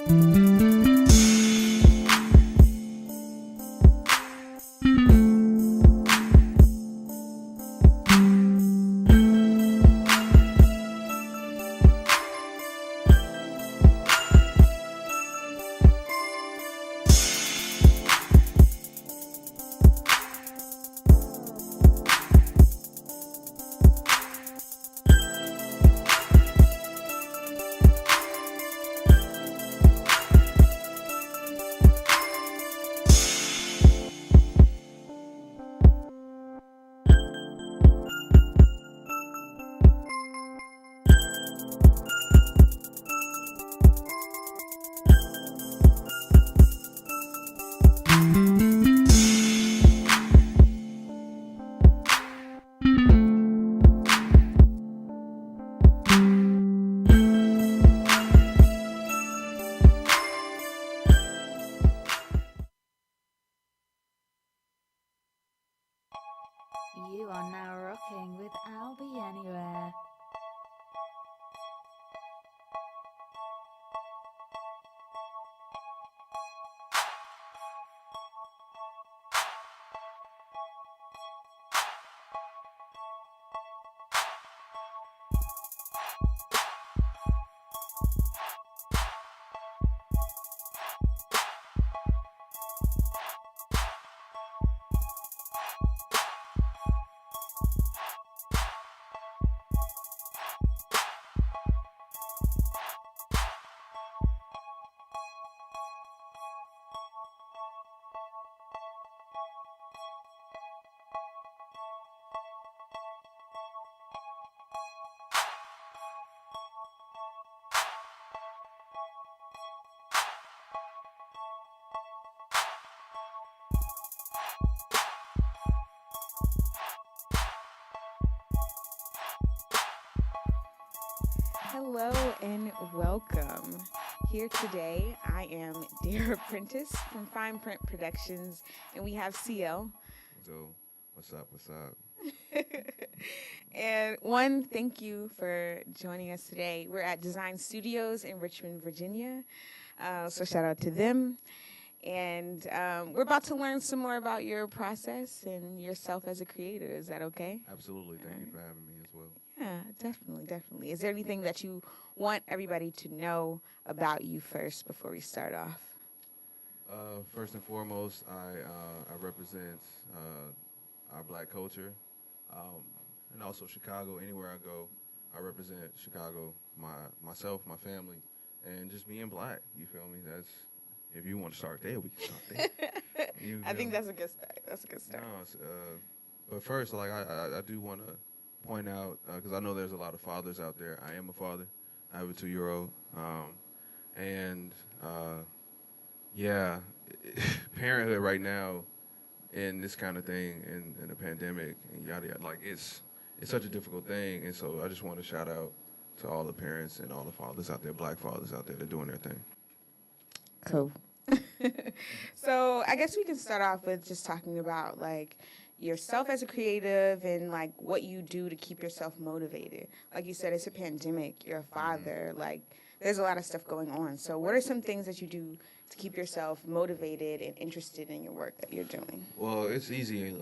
You are now rocking with I'll Be Anywhere. Hello and welcome. Here today, I am Dara Prentiss from Fine Print Productions, and we have CL. So, what's up? And thank you for joining us today. We're at Design Studios in Richmond, Virginia, so shout out to them. And we're about to learn some more about your process and yourself as a creator. Is that okay? Absolutely. Thank you for having me as well. Yeah, definitely. Is there anything that you want everybody to know about you first before we start off? First and foremost, I represent our black culture, and also Chicago. Anywhere I go, I represent Chicago, myself, my family, and just being black. You feel me? That's, if you want to start there, we can start there. I think that's a good start. No, but first, like I do want to point out, because I know there's a lot of fathers out there. I am a father. I have a 2-year-old, and parenthood right now in this kind of thing, in the pandemic and yada yada, like it's such a difficult thing. And so I just want to shout out to all the parents and all the fathers out there, black fathers out there, that are doing their thing. Cool. So I guess we can start off with just talking about like yourself as a creative and like what you do to keep yourself motivated. Like you said, it's a pandemic. You're a father. Like there's a lot of stuff going on. So what are some things that you do to keep yourself motivated and interested in your work that you're doing? Well, it's easy.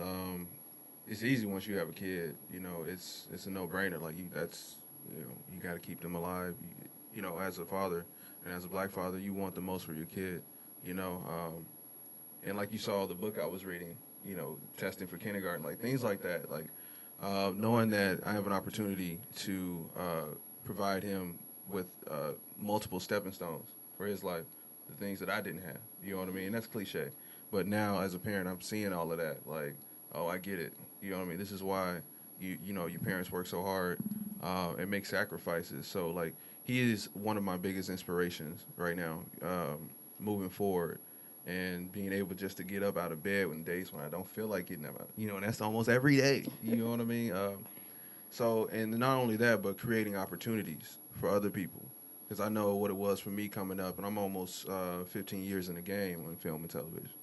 It's easy once you have a kid. You know, it's a no-brainer. Like you got to keep them alive. You know, as a father and as a black father, you want the most for your kid. You know, and like you saw the book I was reading. You know, testing for kindergarten, like things like that. Like knowing that I have an opportunity to provide him with multiple stepping stones for his life, the things that I didn't have. You know what I mean? That's cliche. But now as a parent, I'm seeing all of that. Like, oh, I get it. You know what I mean? This is why you know your parents work so hard and make sacrifices. So like he is one of my biggest inspirations right now, moving forward. And being able just to get up out of bed on days when I don't feel like getting up, you know, and that's almost every day. You know what I mean? So, and not only that, but creating opportunities for other people. Because I know what it was for me coming up, and I'm almost 15 years in the game on film and television.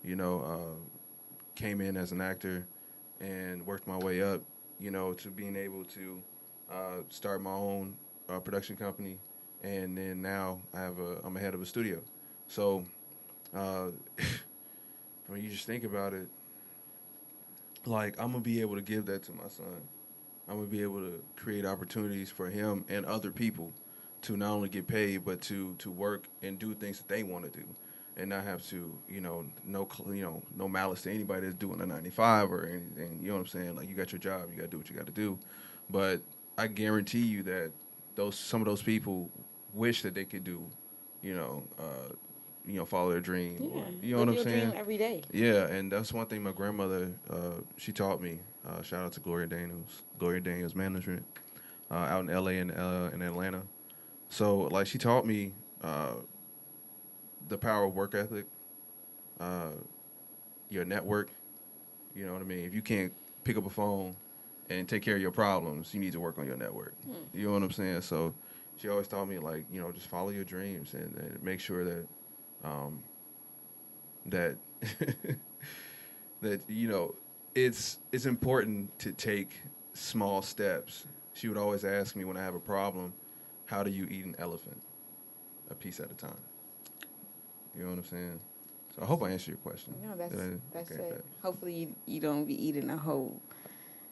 You know, came in as an actor and worked my way up, you know, to being able to start my own production company and then now I'm a head of a studio. So, I mean, you just think about it. Like, I'm gonna be able to give that to my son. I'm gonna be able to create opportunities for him and other people to not only get paid, but to work and do things that they want to do, and not have to, no malice to anybody that's doing a 9 to 5 or anything. You know what I'm saying? Like, you got your job, you got to do what you got to do. But I guarantee you that some of those people wish that they could do, you know, follow their dream. Yeah. Or, you know Live what I'm your saying? dream every day. Yeah, and that's one thing my grandmother, she taught me. Shout out to Gloria Daniels Management, out in LA and in Atlanta. So, like, she taught me the power of work ethic, uh, your network. You know what I mean? If you can't pick up a phone and take care of your problems, you need to work on your network. You know what I'm saying? So, she always taught me, like, just follow your dreams and make sure that that that it's important to take small steps. She would always ask me when I have a problem, how do you eat an elephant? A piece at a time. You know what I'm saying? So I hope I answered your question. No, that's okay, it. that- Hopefully you don't be eating a whole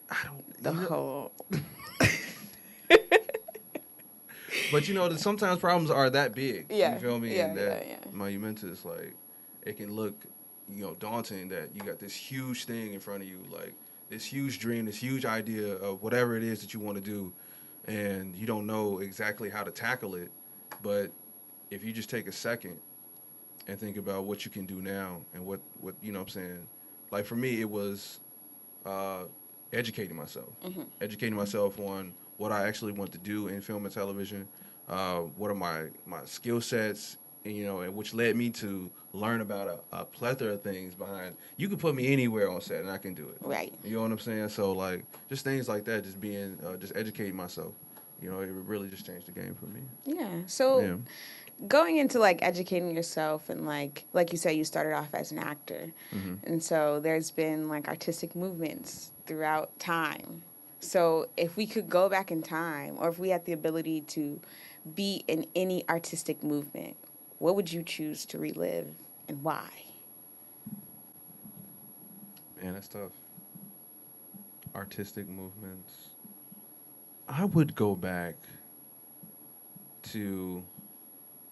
I don't. the whole. But sometimes problems are that big. Yeah, You feel me? yeah, And that yeah. monumentous, like, it can look, daunting that you got this huge thing in front of you, like this huge dream, this huge idea of whatever it is that you want to do, and you don't know exactly how to tackle it. But if you just take a second and think about what you can do now and what I'm saying, like, for me, it was uh, educating myself, educating myself on what I actually want to do in film and television, what are my skill sets, and which led me to learn about a plethora of things behind. You can put me anywhere on set and I can do it. Right. You know what I'm saying? So, like, just things like that, just being, just educating myself. It really just changed the game for me. Yeah. So Yeah. going into like educating yourself and like you said, you started off as an actor, and so there's been like artistic movements throughout time. So if we could go back in time, or if we had the ability to be in any artistic movement, what would you choose to relive and why? Man, that's tough. Artistic movements. I would go back to,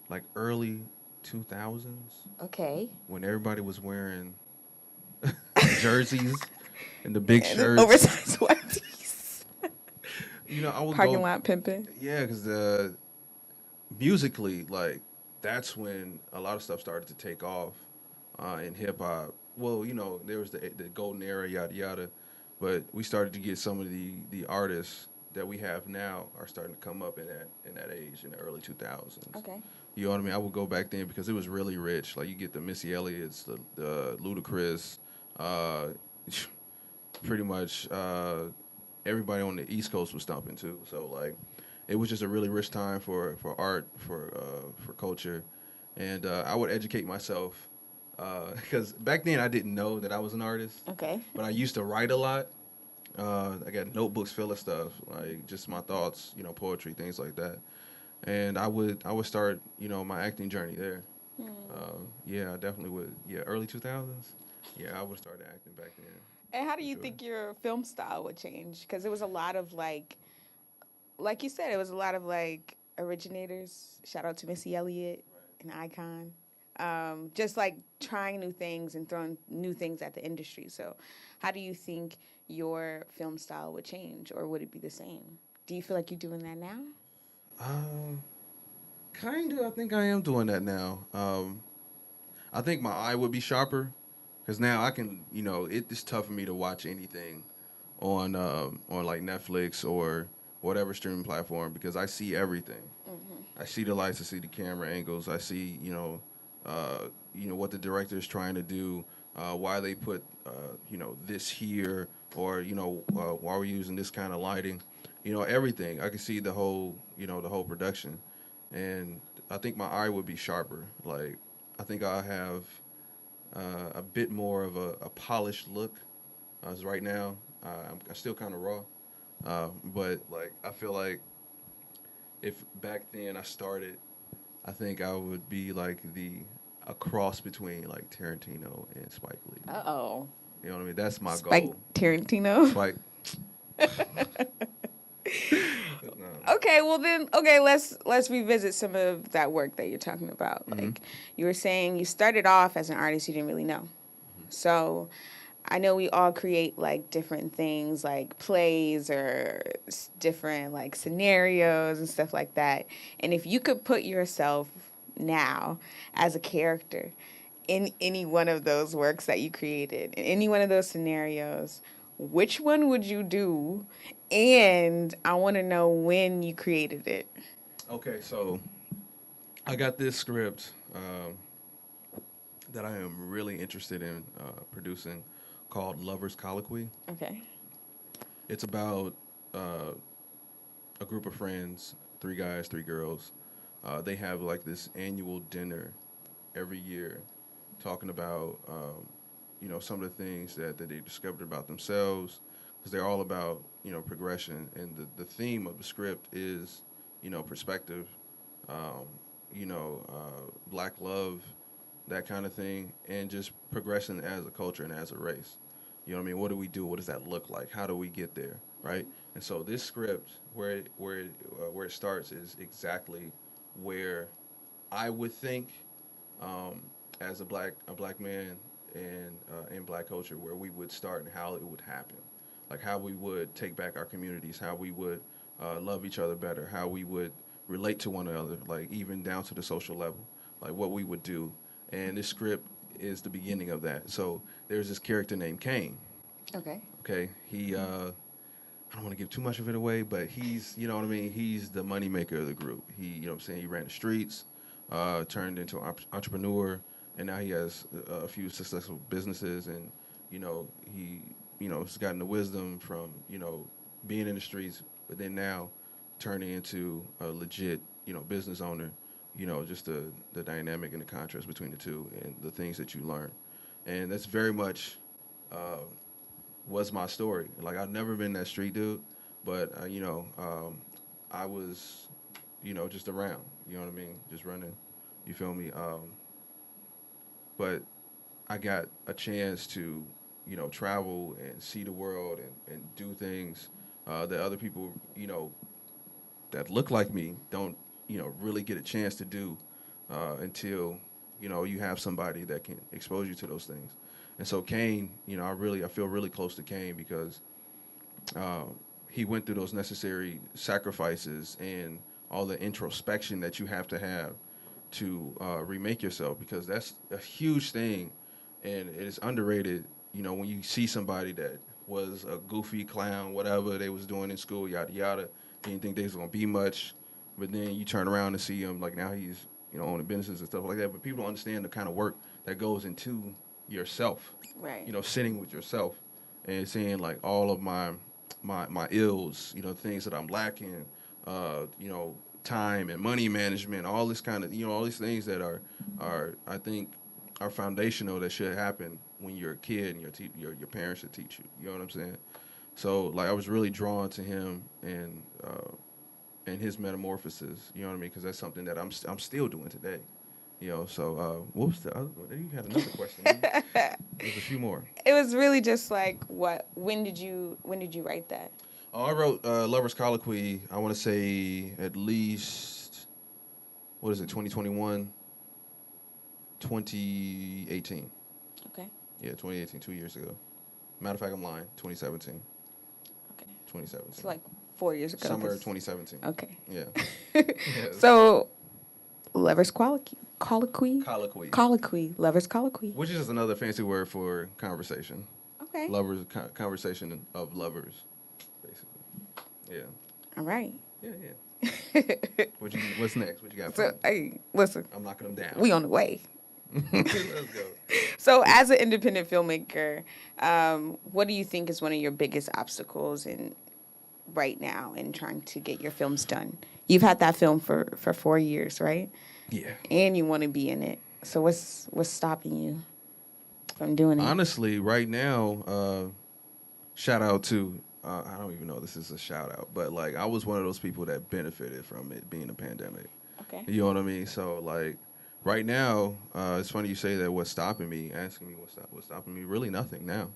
like, early 2000s Okay. when everybody was wearing jerseys and the big shirts. Oversized white tees. I would Parking go. lot pimping. Yeah, because musically, like, that's when a lot of stuff started to take off in hip hop. Well, there was the golden era, yada yada, but we started to get some of the artists that we have now are starting to come up in that age in the early 2000s. Okay. You know what I mean? I would go back then because it was really rich. Like, you get the Missy Elliott's, the Ludacris, pretty much everybody on the East Coast was stomping too. So, like, it was just a really rich time for art, for culture, and I would educate myself because back then I didn't know that I was an artist. Okay. But I used to write a lot. I got notebooks full of stuff, like just my thoughts, poetry, things like that. And I would start, my acting journey there. Yeah, I definitely would. Yeah, early 2000s. Yeah, I would start acting back then. And how do you Sure. think your film style would change? Because it was a lot of like you said, it was a lot of like originators. Shout out to Missy Elliott, an icon. Just like trying new things and throwing new things at the industry. So, how do you think your film style would change, or would it be the same? Do you feel like you're doing that now? Kind of. I think I am doing that now. I think my eye would be sharper because now I can, it's tough for me to watch anything on like Netflix or whatever streaming platform because I see everything. I see the lights, I see the camera angles, I see, what the director is trying to do, why they put, this here, or, why we're using this kind of lighting, everything. I can see the whole production. And I think my eye would be sharper. Like, I think I have a bit more of a polished look. As right now, I'm still kind of raw. But, like, I feel like if back then I started, I think I would be like a cross between like Tarantino and Spike Lee. Uh-oh. You know what I mean? That's my Spike goal. Tarantino? Spike. Okay, well then, let's revisit some of that work that you're talking about. Like you were saying, you started off as an artist you didn't really know. So I know we all create like different things, like plays or different like scenarios and stuff like that. And if you could put yourself now as a character in any one of those works that you created, in any one of those scenarios, which one would you do? And I want to know when you created it. Okay, so I got this script that I am really interested in producing called Lover's Colloquy. Okay. It's about a group of friends, 3 guys, 3 girls. They have like this annual dinner every year talking about, some of the things that they discovered about themselves, because they're all about, progression. And the theme of the script is, perspective, black love, that kind of thing, and just progression as a culture and as a race. You know what I mean? What do we do? What does that look like? How do we get there, right? And so this script, where it starts, is exactly where I would think, as a black man in black culture, where we would start and how it would happen, like how we would take back our communities, how we would love each other better, how we would relate to one another, like even down to the social level, like what we would do. And this script is the beginning of that. So there's this character named Kane. Okay. Okay, he I don't want to give too much of it away, but he's, you know what I mean, he's the moneymaker of the group. He, you know what I'm saying, he ran the streets, turned into an entrepreneur, and now he has a few successful businesses, and he's gotten the wisdom from, being in the streets, but then now turning into a legit, business owner. Just the dynamic and the contrast between the two and the things that you learn. And that's very much was my story. Like, I've never been that street dude, but, I was, just around, you know what I mean? Just running, you feel me? But I got a chance to, travel and see the world and do things that other people, that look like me don't, really get a chance to do until, you have somebody that can expose you to those things. And so Kane, I feel really close to Kane because he went through those necessary sacrifices and all the introspection that you have to remake yourself, because that's a huge thing, and it is underrated, when you see somebody that was a goofy clown, whatever they was doing in school, yada, yada, didn't think they was going to be much. But then you turn around and see him, like now he's, owning businesses and stuff like that. But people don't understand the kind of work that goes into yourself, Right. Sitting with yourself and seeing like all of my ills, things that I'm lacking, time and money management, all this kind of, all these things that are I think are foundational, that should happen when you're a kid and your parents should teach you. You know what I'm saying? So like I was really drawn to him and his metamorphosis, you know what I mean? Because that's something that I'm still doing today, So what was the other? You had another question. There's a few more. It was really just like, when did you write that? Oh, I wrote Lover's Colloquy, I want to say at least, 2021, 2018. Okay. Yeah, 2018, 2 years ago. Matter of fact, I'm lying, 2017. Okay. 2017. So like 4 years ago. Summer 2017. Okay. Yeah. So, Lover's Colloquy. Colloquy. Lover's Colloquy. Which is just another fancy word for conversation. Okay. Lovers, conversation of lovers, basically. Yeah. All right. Yeah. What's next? What you got? So, hey, listen. I'm knocking them down. We on the way. Let's go. So, as an independent filmmaker, what do you think is one of your biggest obstacles right now in trying to get your films done? You've had that film for 4 years, right? Yeah. And you want to be in it. So what's stopping you from doing it? Honestly, right now, shout out to I don't even know if this is a shout out, but like I was one of those people that benefited from it being a pandemic. Okay. You know what I mean? So like right now, it's funny you say that. What's stopping me? Asking me what's stopping me? Really nothing now.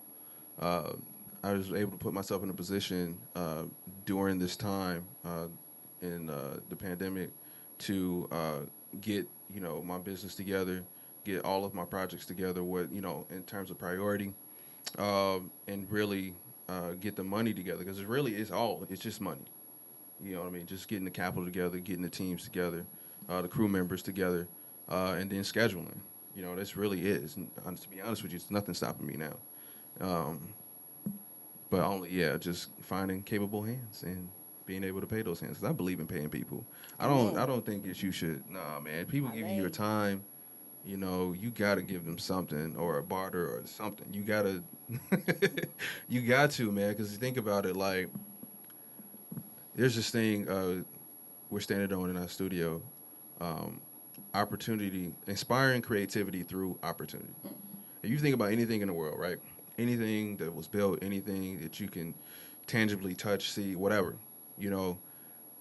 I was able to put myself in a position during this time in the pandemic to get my business together, get all of my projects together. What in terms of priority, and really get the money together because it's just money. You know what I mean? Just getting the capital together, getting the teams together, the crew members together, and then scheduling. This really is. And to be honest with you, it's nothing stopping me now. But only, just finding capable hands and being able to pay those hands. 'Cause I believe in paying people. I don't think that you should. Nah, man. People give you your time. You got to give them something or a barter or something. You got to, you got to, man. Because you think about it, like, there's this thing we're standing on in our studio, opportunity, inspiring creativity through opportunity. If you think about anything in the world, right? Anything that was built, anything that you can tangibly touch, see, whatever,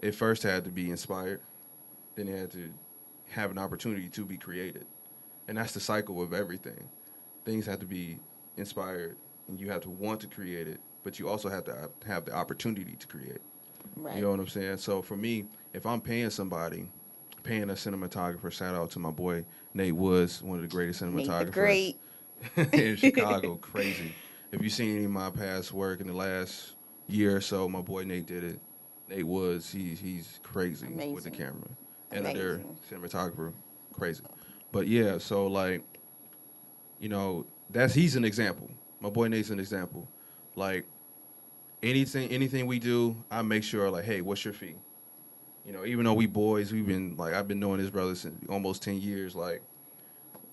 it first had to be inspired, then it had to have an opportunity to be created. And that's the cycle of everything. Things have to be inspired, and you have to want to create it, but you also have to have the opportunity to create. Right. You know what I'm saying? So for me, if I'm paying somebody, paying a cinematographer, shout out to my boy Nate Woods, one of the greatest cinematographers. Nate the Great. In Chicago, crazy. If you've seen any of my past work in the last year or so, my boy Nate did it. Nate Woods, he's crazy with the camera. And their cinematographer, crazy. But yeah, so like, he's an example. My boy Nate's an example. Like anything we do, I make sure like, hey, what's your fee? Even though we boys, I've been knowing this brother since almost 10 years, like,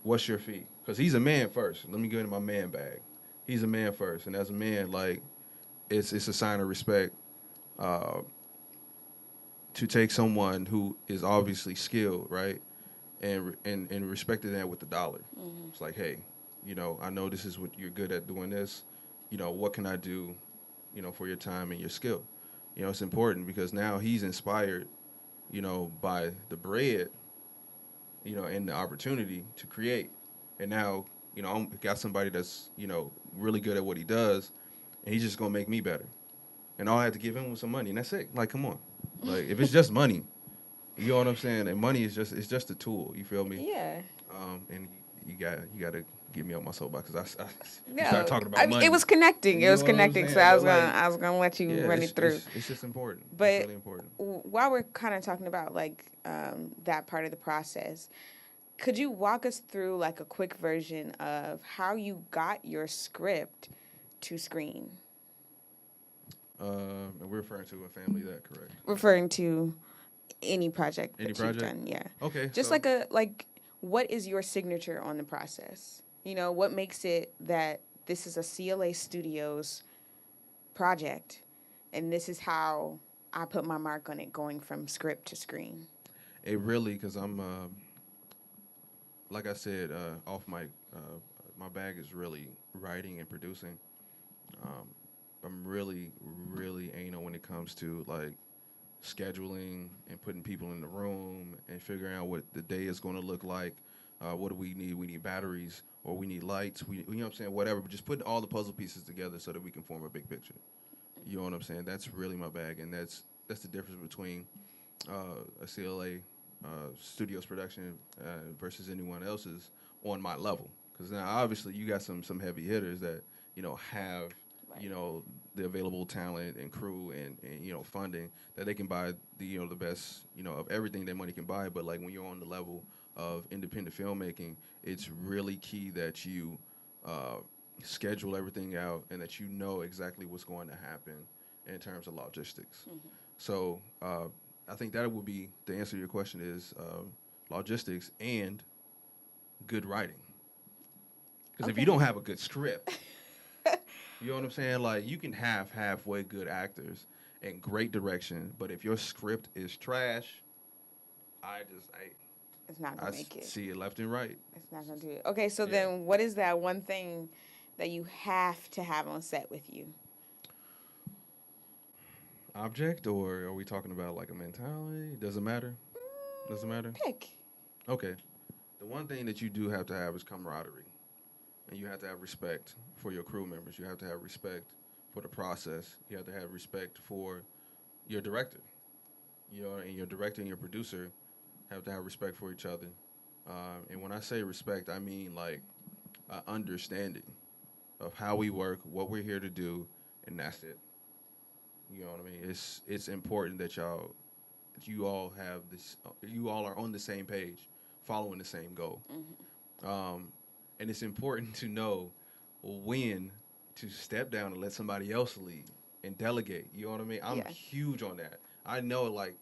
what's your fee? Because he's a man first. Let me get into my man bag. He's a man first. And as a man, like, it's a sign of respect to take someone who is obviously skilled, right? And respecting that with the dollar. Mm-hmm. It's like, hey, I know this is what you're good at doing this. What can I do, for your time and your skill? It's important because now he's inspired, by the bread, and the opportunity to create. And now, I got somebody that's, really good at what he does, and he's just going to make me better. And all I have to give him was some money, and that's it. Like, come on. Like, if it's just money, you know what I'm saying? And money is just a tool, you feel me? Yeah. And you got to get me out my soapbox because I started talking about money. It was connecting. It was connecting, so I was gonna let you run it through. It's just important. But it's really important. While we're kind of talking about like that part of the process, could you walk us through like a quick version of how you got your script to screen? And we're referring to a family that, correct? Referring to any project Any that project? you've done, yeah. Okay. Just what is your signature on the process? What makes it that this is a CLA Studios project, and this is how I put my mark on it going from script to screen? It really, because I'm, like I said, off mic, my bag is really writing and producing. I'm really, really anal when it comes to, like, scheduling and putting people in the room and figuring out what the day is going to look like. What do we need? We need batteries or we need lights. You know what I'm saying? Whatever. But just putting all the puzzle pieces together so that we can form a big picture. You know what I'm saying? That's really my bag, and that's the difference between a CLA Studios production versus anyone else's on my level. Because now obviously you got some heavy hitters that have the available talent and crew and funding that they can buy the best of everything that money can buy. But like when you're on the level of independent filmmaking, it's really key that you schedule everything out and that you know exactly what's going to happen in terms of logistics. Mm-hmm. So I think that would be the answer to your question is logistics and good writing. Because if you don't have a good script, you know what I'm saying? Like, you can have halfway good actors and great direction, but if your script is trash, it's not going to make it. See it left and right. It's not going to do it. Okay, so then what is that one thing that you have to have on set with you? object, or are we talking about like a mentality? Doesn't matter. Doesn't matter. Pick. Okay. The one thing that you do have to have is camaraderie, and you have to have respect for your crew members. You have to have respect for the process. You have to have respect for your director. You know, and your director and your producer have to have respect for each other. And when I say respect, I mean like understanding of how we work, what we're here to do, and that's it. You know what I mean? It's important that you all have this, you all are on the same page, following the same goal. And it's important to know when to step down and let somebody else lead and delegate. You know what I mean? I'm Yeah. huge on that. I know, like,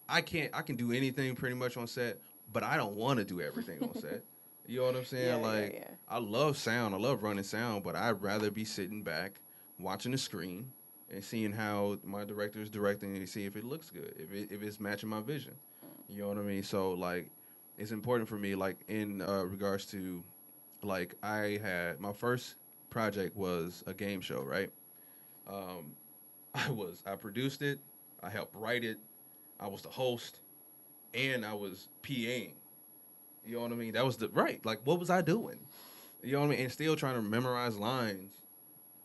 I can do anything pretty much on set, but I don't want to do everything on set. You know what I'm saying? Yeah. I love sound, I love running sound, but I'd rather be sitting back, watching the screen, and seeing how my director is directing and see if it looks good, if it's matching my vision. You know what I mean? So like, it's important for me. Like in regards to, like I had my first project was a game show, right? Um, I produced it, I helped write it, I was the host, and I was PAing. You know what I mean? That was the right. Like, what was I doing? You know what I mean? And still trying to memorize lines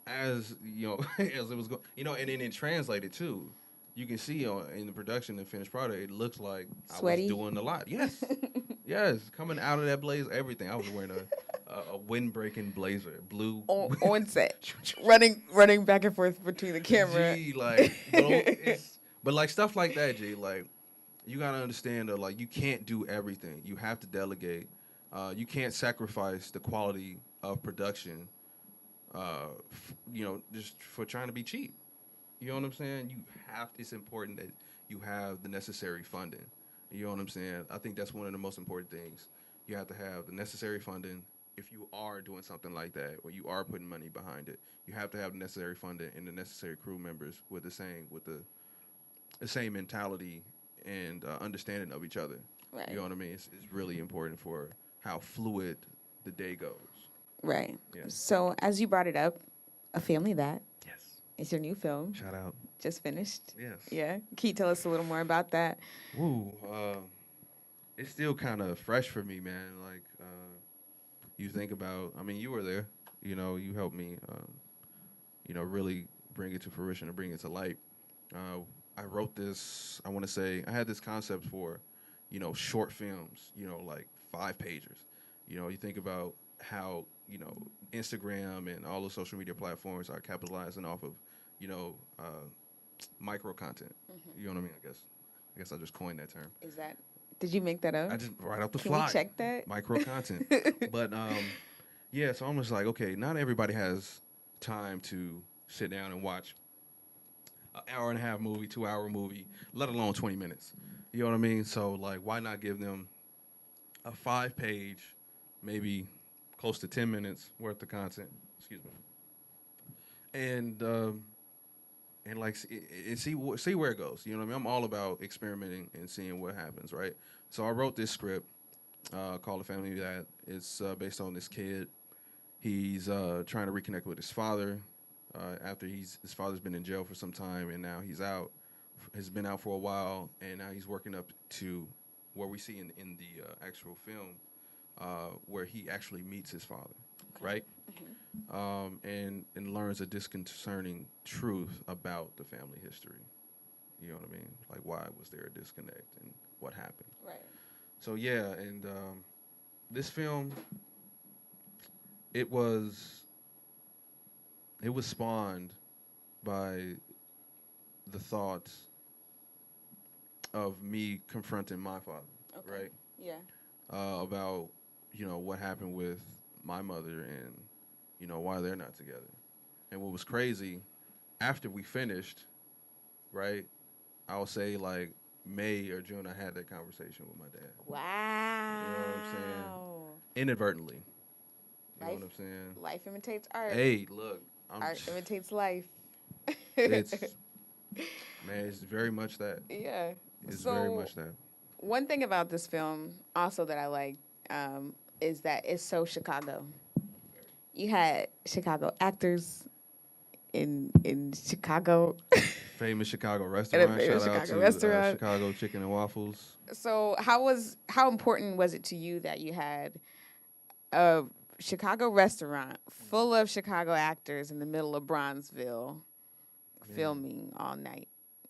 as you know as it was going. You know, and then it translated too. You can see in the production and finished product, it looks like Sweaty? I was doing a lot. Yes, yes. Coming out of that blazer, everything. I was wearing a windbreaking blazer, blue. On set, running back and forth between the camera. G, like, but like stuff like that, G, like you gotta understand that like you can't do everything. You have to delegate. You can't sacrifice the quality of production. You know, just for trying to be cheap. You know what I'm saying? It's important that you have the necessary funding. You know what I'm saying? I think that's one of the most important things. You have to have the necessary funding if you are doing something like that, or you are putting money behind it. You have to have the necessary funding and the necessary crew members with the same mentality and understanding of each other. Right. You know what I mean? It's really important for how fluid the day goes. Right. Yeah. So as you brought it up, A Family That Yes. is your new film. Shout out. Just finished. Yes. Yeah. Can you tell us a little more about that? Woo. It's still kind of fresh for me, man. Like, you think about, I mean, you were there. You know, you helped me, you know, really bring it to fruition and bring it to light. I wrote this, I want to say, I had this concept for, you know, short films, you know, like 5-pagers. You know, you think about how, you know, Instagram and all the social media platforms are capitalizing off of, you know, micro content. You know what I mean? I guess I just coined that term. Did you make that up? I just right off the Can fly. we check that? Micro content. But yeah, so I'm just like, okay, not everybody has time to sit down and watch an hour and a half movie, 2-hour movie, let alone 20 minutes. You know what I mean? So like, why not give them a 5-page, maybe close to 10 minutes worth of content? Excuse me. And like see where it goes. You know what I mean? I'm all about experimenting and seeing what happens, right? So I wrote this script called A Family That. It's based on this kid. He's trying to reconnect with his father after his father's been in jail for some time, and now he's out. Has been out for a while, and now he's working up to where we see in the actual film where he actually meets his father, right? And learns a disconcerting truth about the family history. You know what I mean? Like, why was there a disconnect and what happened? Right. So yeah, and this film, it was spawned by the thoughts of me confronting my father, right? Yeah. About, you know, what happened with my mother and, you know, why they're not together. And what was crazy, after we finished, right, I'll say like May or June, I had that conversation with my dad. Wow. You know what I'm saying? Inadvertently. You know what I'm saying? Life imitates art. Hey, look. Art imitates life. It's, man, it's very much that. Yeah. It's So, very much that. one thing about this film also that I like is that it's so Chicago. You had Chicago actors in Chicago. Famous Chicago At a restaurant. famous Shout out Chicago to restaurant. Chicago Chicken and Waffles. So how important was it to you that you had a Chicago restaurant full of Chicago actors in the middle of Bronzeville filming all night?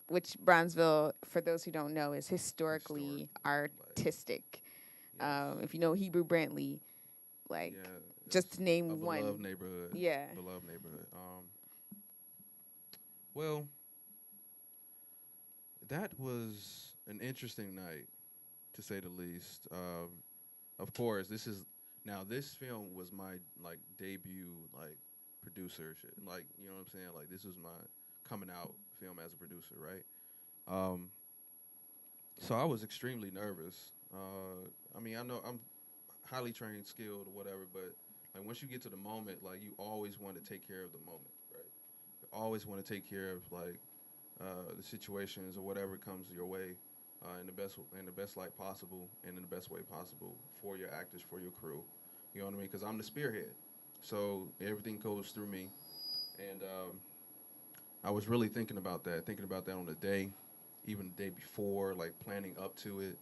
Which Bronzeville, for those who don't know, is historically artistic. Yes. If you know Hebrew Brantley, like Yeah, just to name a one. beloved neighborhood. Yeah. Beloved neighborhood. Well, that was an interesting night, to say the least. Of course, this film was my like debut like producer shit. Like, you know what I'm saying? Like, this was my coming out film as a producer, right? So I was extremely nervous. I mean, I know I'm highly trained, skilled, or whatever, but like once you get to the moment, like you always want to take care of the moment, right? You always want to take care of like the situations or whatever comes your way in the best light possible and in the best way possible for your actors, for your crew. You know what I mean? Because I'm the spearhead, so everything goes through me. And I was really thinking about that on the day, even the day before, like planning up to it,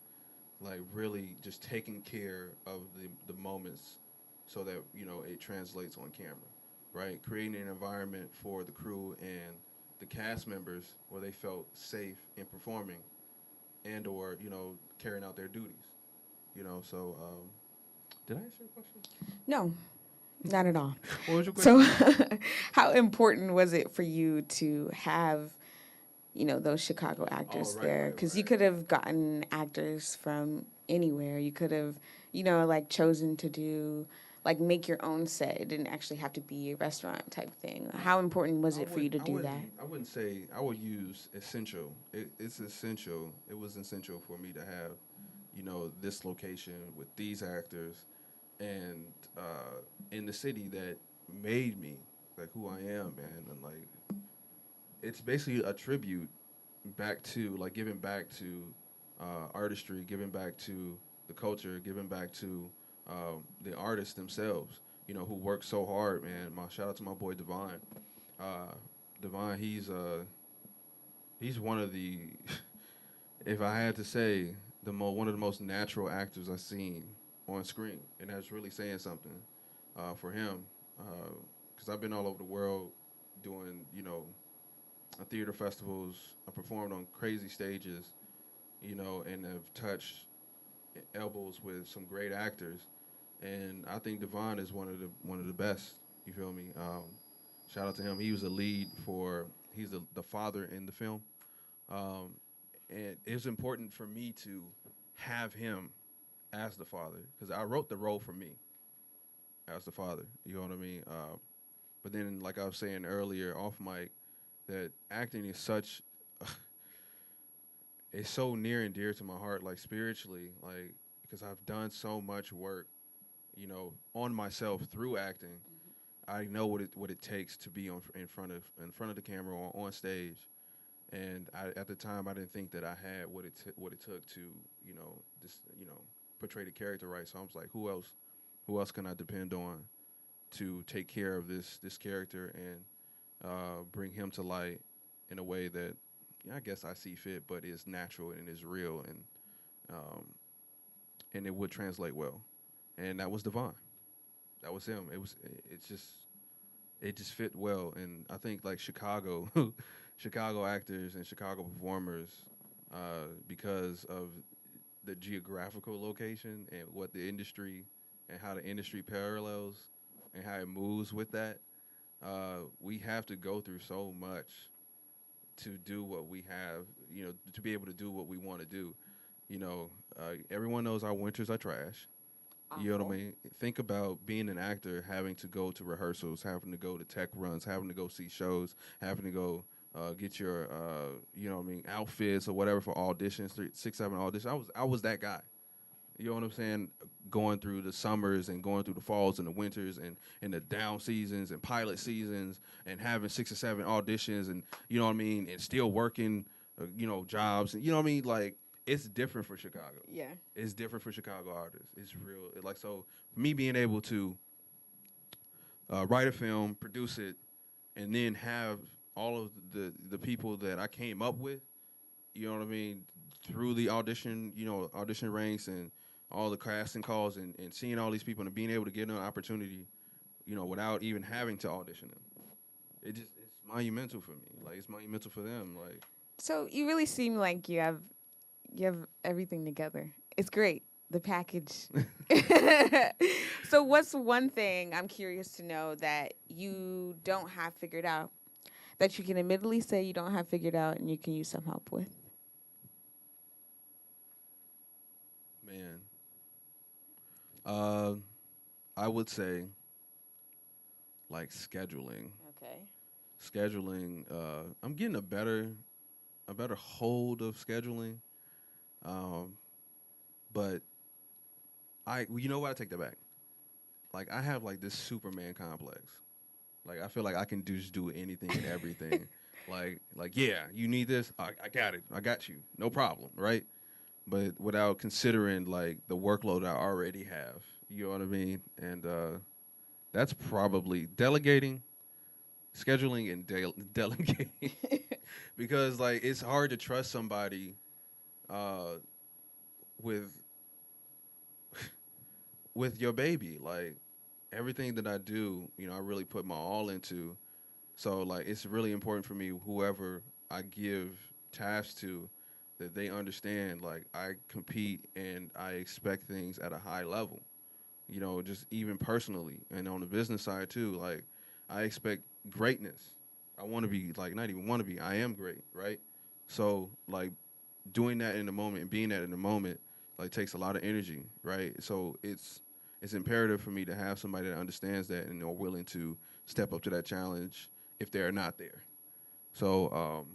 like really just taking care of the moments so that, you know, it translates on camera, right? Creating an environment for the crew and the cast members where they felt safe in performing and or, you know, carrying out their duties, you know. So did I answer your question? No, not at all. What was your So, question? how important was it for you to have, you know, those Chicago actors there? Because you could have gotten actors from anywhere. You could have, you know, like chosen to do, like make your own set. It didn't actually have to be a restaurant type thing. How important was it for you to do that? I wouldn't say I would use essential. It's essential. It was essential for me to have, you know, this location with these actors, and in the city that made me like who I am, man. And like, it's basically a tribute back to like giving back to artistry, giving back to the culture, giving back to the artists themselves. You know, who work so hard, man. My shout out to my boy Divine. Divine, he's one of the, if I had to say, one of the most natural actors I've seen on screen, and that's really saying something for him. Because I've been all over the world doing, you know, theater festivals. I performed on crazy stages, you know, and have touched elbows with some great actors. And I think Devon is one of the best. You feel me? Shout out to him. He was he's the father in the film, and it's important for me to have him as the father because I wrote the role for me as the father. You know what I mean? But then, like I was saying earlier, off mic, that acting is it's so near and dear to my heart, like spiritually, like because I've done so much work, you know, on myself through acting. I know what it takes to be in front of the camera or on stage, and at the time I didn't think that I had what it took to, you know, portray the character right. So I was like, who else can I depend on to take care of this character and bring him to light in a way that, yeah, I guess I see fit, but is natural and is real, and it would translate well. And that was Devon. That was him. It just fit well, and I think like Chicago, Chicago actors and Chicago performers, because of the geographical location and what the industry and how the industry parallels and how it moves with that, we have to go through so much to do what we have, you know, to be able to do what we want to do. You know, everyone knows our winters are trash. You know what I mean? Think about being an actor, having to go to rehearsals, having to go to tech runs, having to go see shows, having to go get your, you know what I mean, outfits or whatever for auditions, 6, 7 auditions. I was that guy. You know what I'm saying? Going through the summers and going through the falls and the winters and the down seasons and pilot seasons and having 6 or 7 auditions and, you know what I mean, and still working, you know, jobs. And, you know what I mean? Like, it's different for Chicago. Yeah. It's different for Chicago artists. It's real. So me being able to write a film, produce it, and then have all of the people that I came up with, you know what I mean, through the audition ranks and all the casting calls and seeing all these people and being able to get an opportunity, without even having to audition them. It's monumental for me. Like, it's monumental for them. Like, So you really seem like you have everything together. It's great. The package. So what's one thing, I'm curious to know, that you don't have figured out, that you can admittedly say you don't have figured out and you can use some help with? man, I would say, like, scheduling. Okay. Scheduling. I'm getting a better hold of scheduling. But you know what? I take that back. Like, I have like this Superman complex. Like, I feel like I can just do anything and everything. like, yeah, you need this. I got it. I got you. No problem. Right. But without considering like the workload I already have. You know what I mean? And that's probably delegating, scheduling, and delegating. Because like it's hard to trust somebody with your baby. Like, everything that I do, I really put my all into. So like it's really important for me, whoever I give tasks to, that they understand like I compete and I expect things at a high level. Just even personally and on the business side too. Like, I expect greatness. I want to be, like, not even want to be, I am great, right? So like doing that in the moment and being that in the moment like takes a lot of energy, right? So it's imperative for me to have somebody that understands that and are willing to step up to that challenge if they're not there. So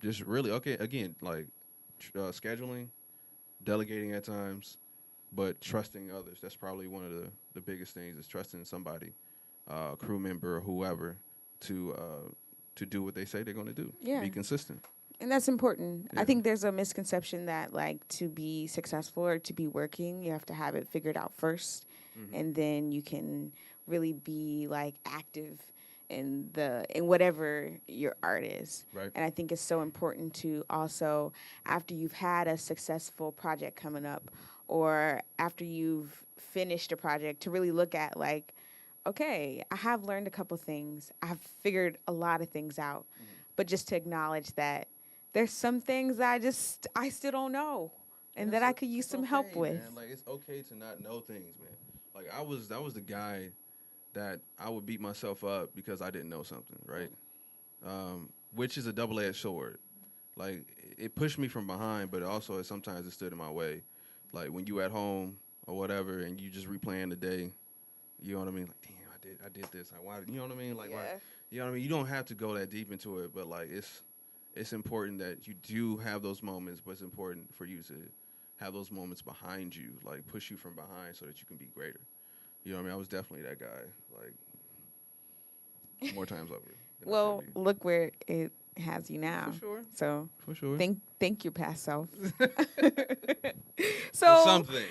just really, okay, again, like scheduling, delegating at times, but trusting others. That's probably one of the biggest things, is trusting somebody, crew member or whoever, to do what they say they're going to do. Yeah. Be consistent. And that's important. Yeah. I think there's a misconception that, like, to be successful or to be working, you have to have it figured out first, and then you can really be like active in whatever your art is. Right. And I think it's so important to also, after you've had a successful project coming up, or after you've finished a project, to really look at like, okay, I have learned a couple things. I've figured a lot of things out, but just to acknowledge that there's some things I still don't know, and that I could use some help with. Man. Like, it's okay to not know things, man. Like, that was the guy that I would beat myself up because I didn't know something, right? Which is a double-edged sword. Like, it pushed me from behind, but also sometimes it stood in my way. Like, when you at home or whatever and you just replaying the day, you know what I mean? Like, damn, I did this. Why? You know what I mean? Like, why, you know what I mean? You don't have to go that deep into it, but like it's important that you do have those moments, but it's important for you to have those moments behind you, like push you from behind so that you can be greater. You know what I mean? I was definitely that guy, like, more times over. Well, look where it has you now. For sure. So For sure. Thank your past self. So some things.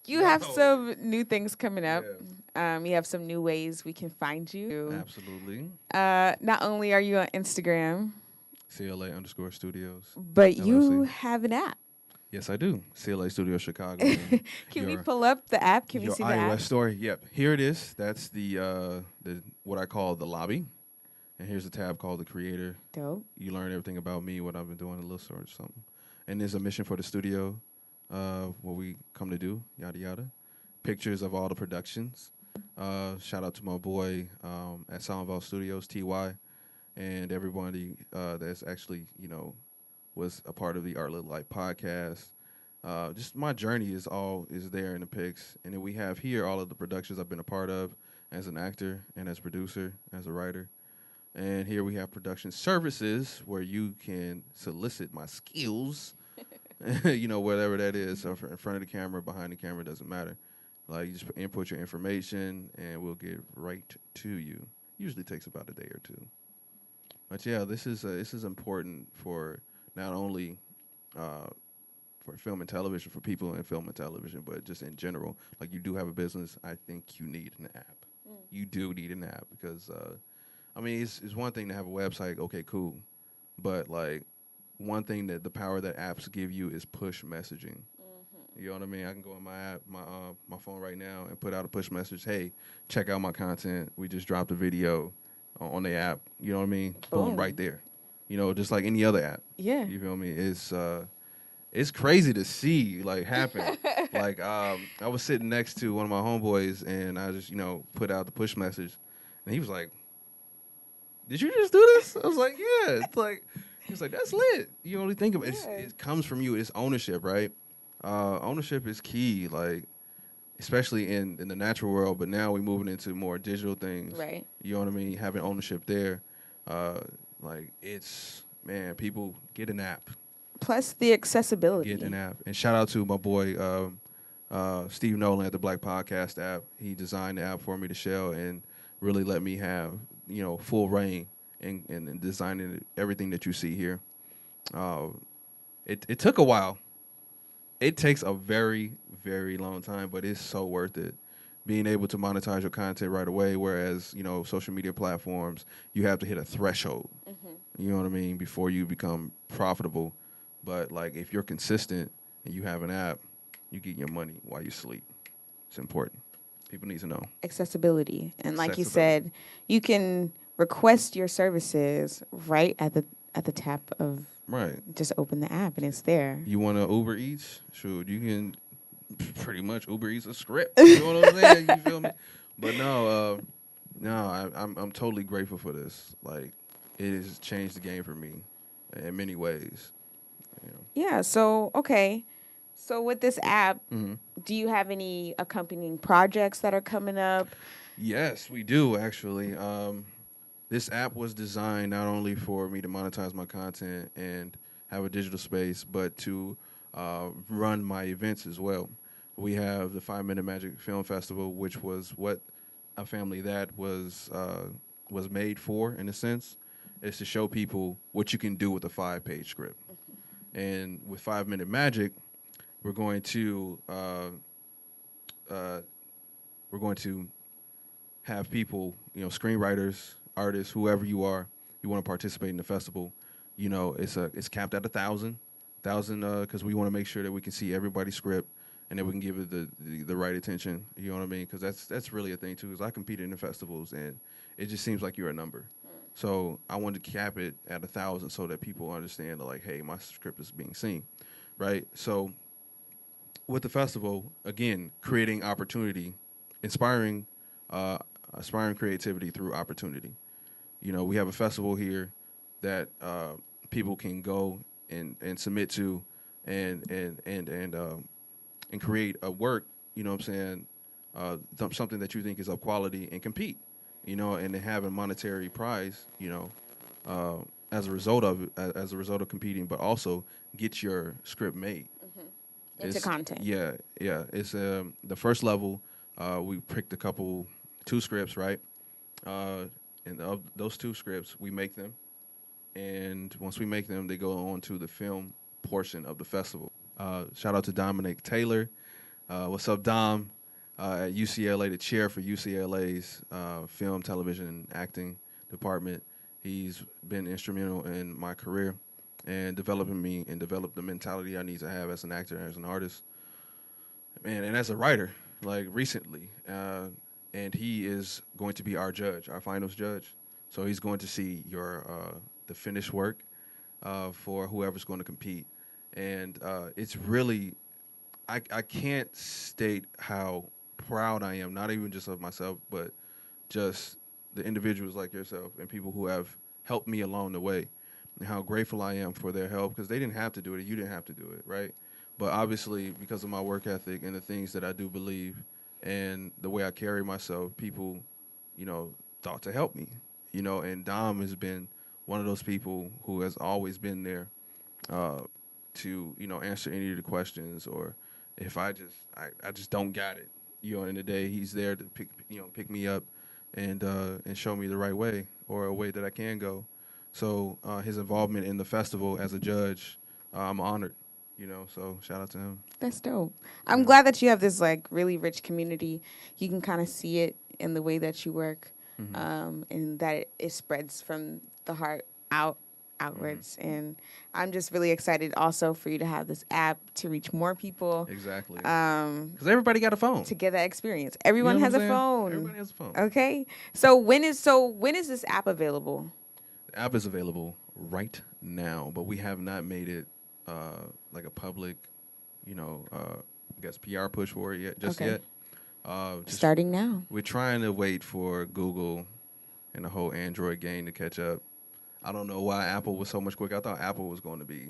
You have some new things coming up. Yeah. You have some new ways we can find you. Absolutely. Not only are you on Instagram, CLA Studios. but LLC. you have an app. Yes, I do. CLA Studios Chicago. Can we pull up the app? Can we see the iOS app? store? Yep. Here it is. That's the what I call the lobby. And here's a tab called the creator. Dope. You learn everything about me, what I've been doing, a little sort of something. And there's a mission for the studio, what we come to do, yada yada. Pictures of all the productions. Shout out to my boy at Soundval Studios, TY, and everybody that's actually, was a part of the Art Little Light podcast. Just my journey is there in the pics. And then we have here all of the productions I've been a part of as an actor and as producer, as a writer. And here we have production services where you can solicit my skills, whatever that is. So in front of the camera, behind the camera, doesn't matter. Like, you just input your information and we'll get right to you. Usually takes about a day or two. But yeah, this is important for not only for film and television, for people in film and television, but just in general. Like, you do have a business, I think you need an app. You do need an app because I mean, it's one thing to have a website. Okay, cool, but like one thing that the power that apps give you is push messaging. You know what I mean? I can go on my app, my phone right now, and put out a push message. Hey, check out my content. We just dropped a video on the app. You know what I mean? Boom, right there. You know, just like any other app. Yeah. You feel me? It's crazy to see like happen. Like I was sitting next to one of my homeboys, and I just put out the push message, and he was like, "Did you just do this?" I was like, "Yeah." It's like he was like, "That's lit." You only think of it. Yeah. It comes from you. It's ownership, right? Ownership is key, like especially in the natural world. But now we're moving into more digital things. Right. You know what I mean? Having ownership there, like it's people get an app. Plus the accessibility. Get an app. And shout out to my boy Steve Nolan at the Black Podcast app. He designed the app for me to shell and really let me have full reign in designing everything that you see here. It took a while. It takes a very, very long time, but it's so worth it. Being able to monetize your content right away, whereas, social media platforms, you have to hit a threshold, you know what I mean, before you become profitable. But, like, if you're consistent and you have an app, you get your money while you sleep. It's important. People need to know. Accessibility. And like you said, you can request your services right at the tap of just open the app and it's there. You want to Uber Eats? Shoot, you can pretty much Uber Eats a script. You know what I'm saying? You feel me? But no, I'm totally grateful for this. Like, it has changed the game for me in many ways. Yeah. So okay. So with this app, do you have any accompanying projects that are coming up? Yes, we do actually. This app was designed not only for me to monetize my content and have a digital space, but to run my events as well. We have the 5 Minute Magic Film Festival, which was what a family that was made for, in a sense, is to show people what you can do with a 5-page script. And with 5 Minute Magic, we're going to have people, screenwriters, artists, whoever you are, you want to participate in the festival. It's capped at 1,000, because we want to make sure that we can see everybody's script and that we can give it the right attention. You know what I mean? Because that's really a thing too. Because I competed in the festivals and it just seems like you're a number. So I wanted to cap it at 1,000 so that people understand that, like, hey, my script is being seen, right? So with the festival, again, creating opportunity, inspiring creativity through opportunity. We have a festival here that people can go and submit to and create a work. You know what I'm saying? Something that you think is of quality and compete. And then have a monetary prize. As a result of competing, but also get your script made into content. Yeah. It's the first level. We picked 2 scripts, right? And of those 2 scripts, we make them. And once we make them, they go on to the film portion of the festival. Shout out to Dominic Taylor. What's up, Dom? At UCLA, the chair for UCLA's film, television, and acting department. He's been instrumental in my career and developing me and develop the mentality I need to have as an actor and as an artist. Man, and as a writer, like recently. And he is going to be our judge, our finals judge. So he's going to see the finished work for whoever's going to compete. And it's really, I can't state how proud I am, not even just of myself, but just the individuals like yourself and people who have helped me along the way, and how grateful I am for their help, because they didn't have to do it. You didn't have to do it, right? But obviously, because of my work ethic and the things that I do believe and the way I carry myself, people, thought to help me, and Dom has been one of those people who has always been there to, answer any of the questions, or if I just don't got it, in the day, he's there to pick me up and show me the right way, or a way that I can go. So his involvement in the festival as a judge, I'm honored. So shout out to him. That's dope. I'm glad that you have this like really rich community. You can kind of see it in the way that you work. and that it spreads from the heart outwards. And I'm just really excited also for you to have this app to reach more people. Exactly. Because everybody got a phone. To get that experience. Everyone You know has what a I'm saying? phone. Everybody has a phone. Okay. So when is this app available? The app is available right now, but we have not made it like a public, I guess PR push for it yet. Starting now. We're trying to wait for Google and the whole Android game to catch up. I don't know why Apple was so much quicker. I thought Apple was going to be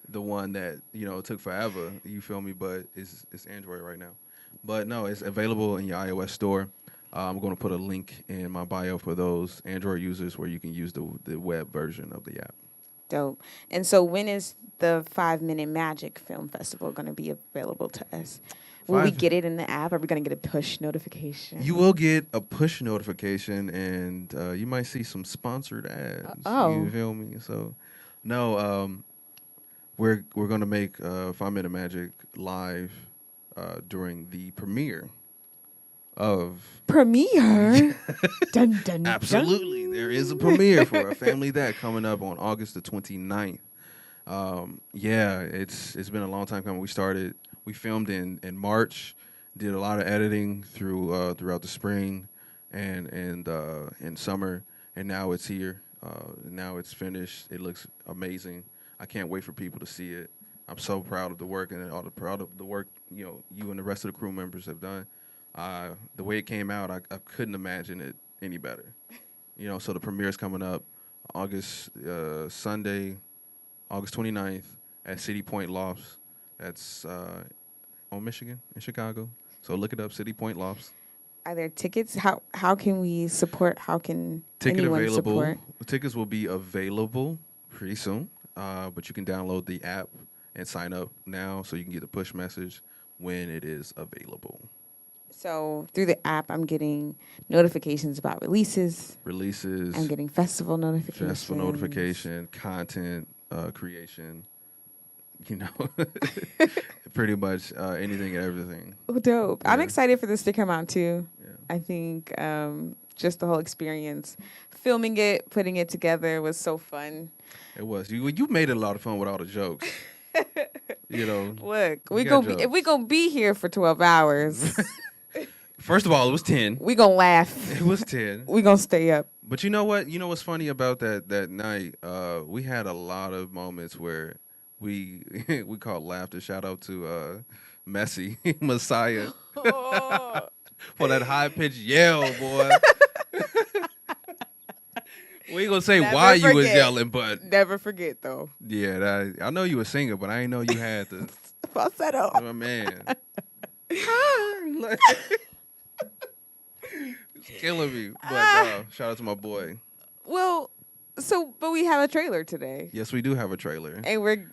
the one that took forever. You feel me? But it's Android right now. But no, it's available in your iOS store. I'm going to put a link in my bio for those Android users where you can use the web version of the app. Dope. And so when is the 5 Minute Magic Film Festival going to be available to us? Will we get it in the app? Are we going to get a push notification? You will get a push notification, and you might see some sponsored ads. You feel me? So, no, we're going to make 5 Minute Magic live during the premiere of... Premiere? Dun, dun, Absolutely. There is a premiere for A Family That coming up on August the 29th. It's been a long time coming. We filmed in March, did a lot of editing throughout the spring and summer, and now it's here. Now it's finished. It looks amazing. I can't wait for people to see it. I'm so proud of the work and proud of the work you and the rest of the crew members have done. The way it came out, I couldn't imagine it any better. So the premiere is coming up Sunday, August 29th at City Point Lofts. That's on Michigan in Chicago. So look it up, City Point Lofts. Are there tickets? How can we support? How can anyone support? Tickets will be available pretty soon, but you can download the app and sign up now so you can get the push message when it is available. So through the app, I'm getting notifications about releases. I'm getting festival notification, content creation. Pretty much anything and everything. Oh, dope. Yeah. I'm excited for this to come out, too. Yeah. I think just the whole experience, filming it, putting it together was so fun. It was. You made it a lot of fun with all the jokes. Look, if we gonna be here for 12 hours. First of all, it was 10. We gonna laugh. It was 10. We gonna stay up. But you know what? You know what's funny about that night? We had a lot of moments where we called laughter. Shout out to Messi, Messiah. Oh. For that high-pitched yell, boy. We ain't gonna say why you was yelling, but... Never forget, though. Yeah, I know you were singing, but I didn't know you had the... falsetto. Oh, man. It's killing me. But shout out to my boy. Well, but we have a trailer today. Yes, we do have a trailer. And we're...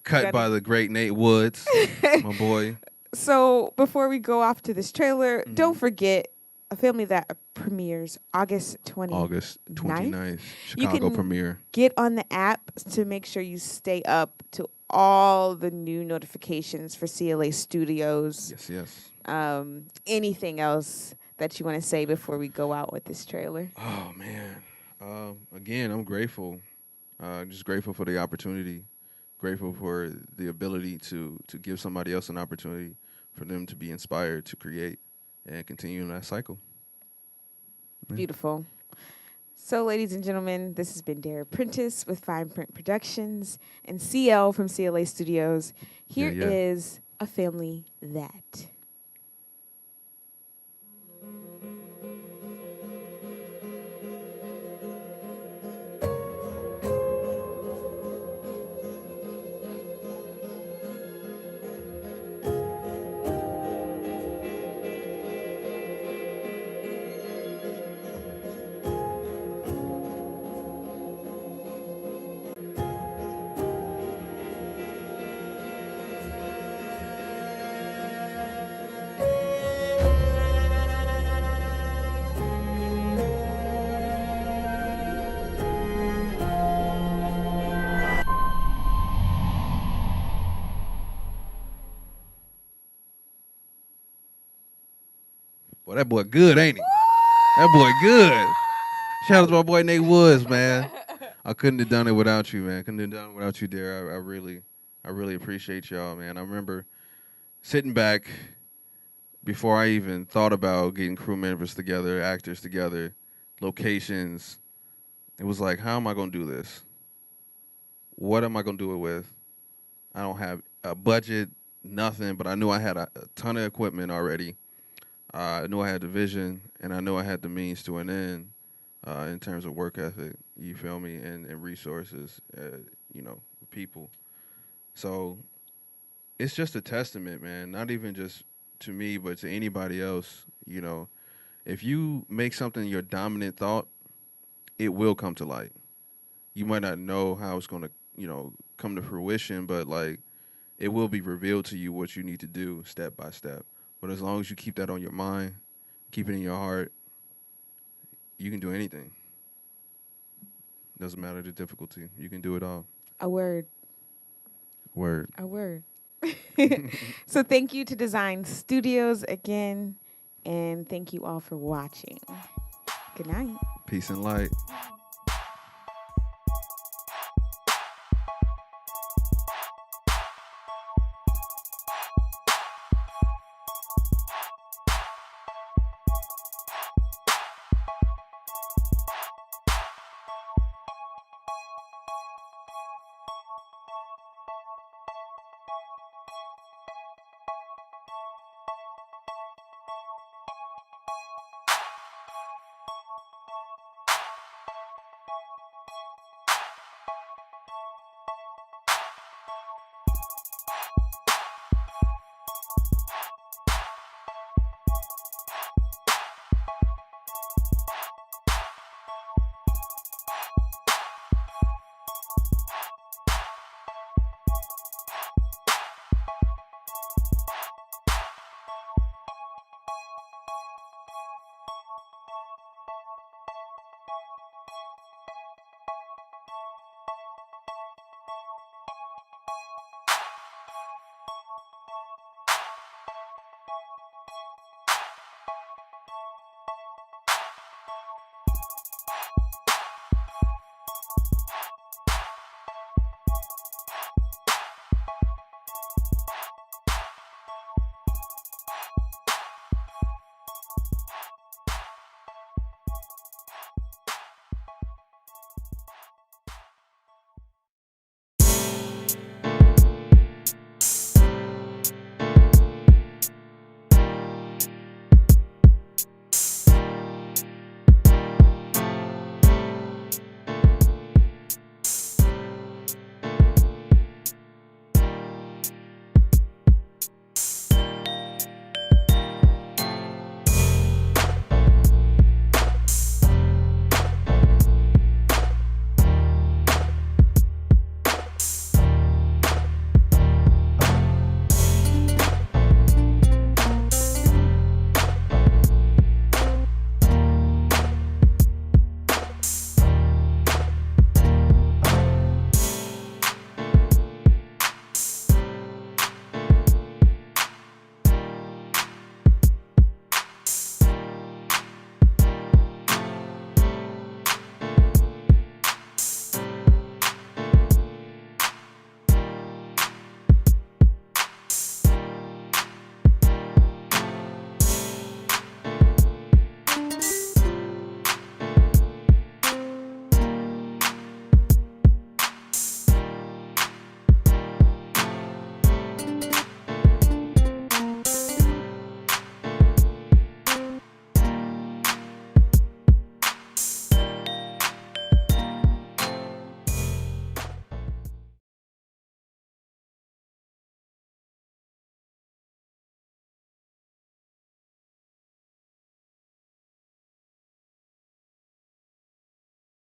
Cut by the great Nate Woods, my boy. So before we go off to this trailer, don't forget A Family That premieres August 29th. Chicago premiere. Get on the app to make sure you stay up to all the new notifications for CLA Studios. Yes. Anything else that you want to say before we go out with this trailer? Oh, man. Again, I'm grateful. Just grateful for the opportunity. Grateful for the ability to give somebody else an opportunity for them to be inspired to create and continue in that cycle. Yeah. Beautiful. So, ladies and gentlemen, this has been Dara Prentiss with Fine Print Productions and CL from CLA Studios. Here is A Family That. Well, that boy good, ain't he? That boy good. Shout out to my boy Nate Woods, man. I couldn't have done it without you, man. Couldn't have done it without you, Dara. I really appreciate y'all, man. I remember sitting back before I even thought about getting crew members together, actors together, locations. It was like, how am I going to do this? What am I going to do it with? I don't have a budget, nothing, but I knew I had a ton of equipment already. I knew I had the vision, and I knew I had the means to an end in terms of work ethic, you feel me, and resources, people. So it's just a testament, man, not even just to me, but to anybody else, If you make something your dominant thought, it will come to light. You might not know how it's going to, come to fruition, but, it will be revealed to you what you need to do step by step. But as long as you keep that on your mind, keep it in your heart, you can do anything. Doesn't matter the difficulty. You can do it all. A word. Word. A word. So thank you to Design Studios again, and thank you all for watching. Good night. Peace and light.